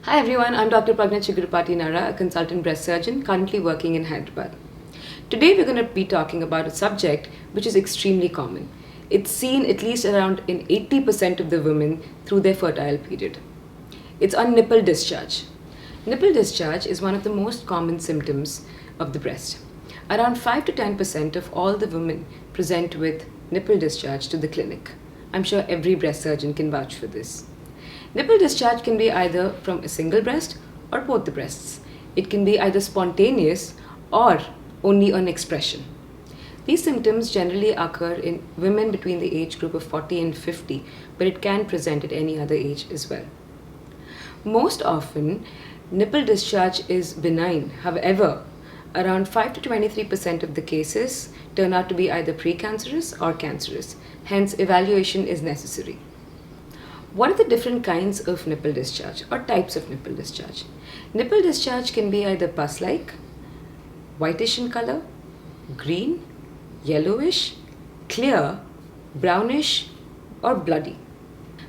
Hi everyone, I'm Dr. Pragna Chigurupati Nara, a consultant breast surgeon currently working in Hyderabad. Today we're going to be talking about a subject which is extremely common. It's seen at least around in 80% of the women through their fertile period. It's on nipple discharge. Nipple discharge is one of the most common symptoms of the breast. Around 5 to 10% of all the women present with nipple discharge to the clinic. I'm sure every breast surgeon can vouch for this. Nipple discharge can be either from a single breast or both the breasts. It can be either spontaneous or only on expression. These symptoms generally occur in women between the age group of 40 and 50, but it can present at any other age as well. Most often, nipple discharge is benign. However, around 5 to 23% of the cases turn out to be either precancerous or cancerous. Hence, evaluation is necessary. What are the different kinds of nipple discharge or types of nipple discharge? Nipple discharge can be either pus-like, whitish in color, green, yellowish, clear, brownish, or bloody.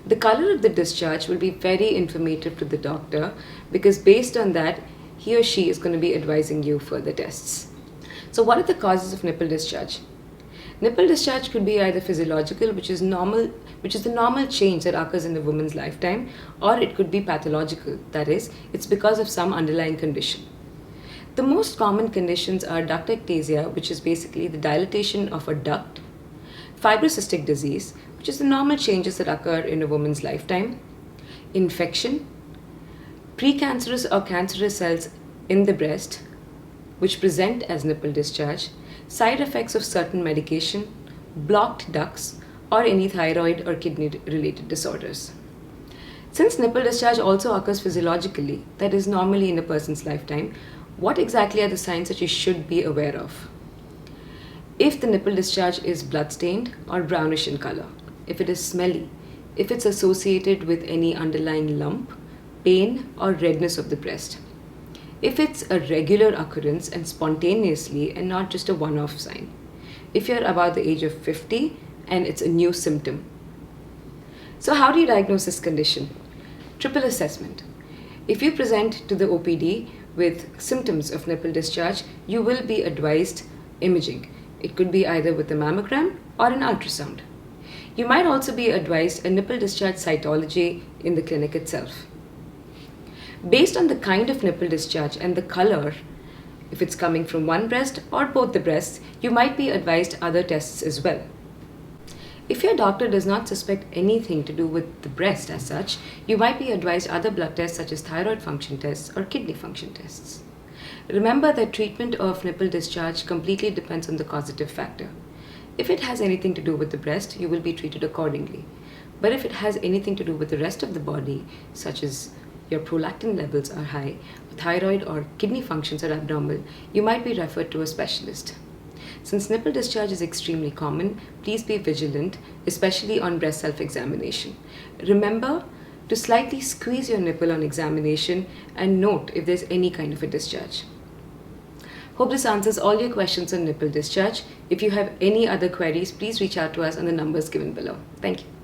The color of the discharge will be very informative to the doctor because based on that, he or she is going to be advising you further tests. So what are the causes of nipple discharge? Nipple discharge could be either physiological, which is the normal change that occurs in a woman's lifetime, or it could be pathological, that is, it's because of some underlying condition. The most common conditions are ductectasia, which is basically the dilatation of a duct, fibrocystic disease, which is the normal changes that occur in a woman's lifetime, infection, precancerous or cancerous cells in the breast, which present as nipple discharge, side effects of certain medication, blocked ducts, or any thyroid or kidney related disorders. Since nipple discharge also occurs physiologically, that is normally in a person's lifetime, what exactly are the signs that you should be aware of? If the nipple discharge is blood-stained or brownish in color, if it is smelly, if it's associated with any underlying lump, pain, or redness of the breast, if it's a regular occurrence and spontaneously and not just a one-off sign, if you're about the age of 50 and it's a new symptom. So how do you diagnose this condition? Triple assessment. If you present to the OPD with symptoms of nipple discharge, you will be advised imaging. It could be either with a mammogram or an ultrasound. You might also be advised a nipple discharge cytology in the clinic itself. Based on the kind of nipple discharge and the color, if it's coming from one breast or both the breasts, you might be advised other tests as well. If your doctor does not suspect anything to do with the breast as such, you might be advised other blood tests such as thyroid function tests or kidney function tests. Remember that treatment of nipple discharge completely depends on the causative factor. If it has anything to do with the breast, you will be treated accordingly. But if it has anything to do with the rest of the body, such as your prolactin levels are high, thyroid or kidney functions are abnormal, you might be referred to a specialist. Since nipple discharge is extremely common, please be vigilant, especially on breast self-examination. Remember to slightly squeeze your nipple on examination and note if there's any kind of a discharge. Hope this answers all your questions on nipple discharge. If you have any other queries, please reach out to us on the numbers given below. Thank you.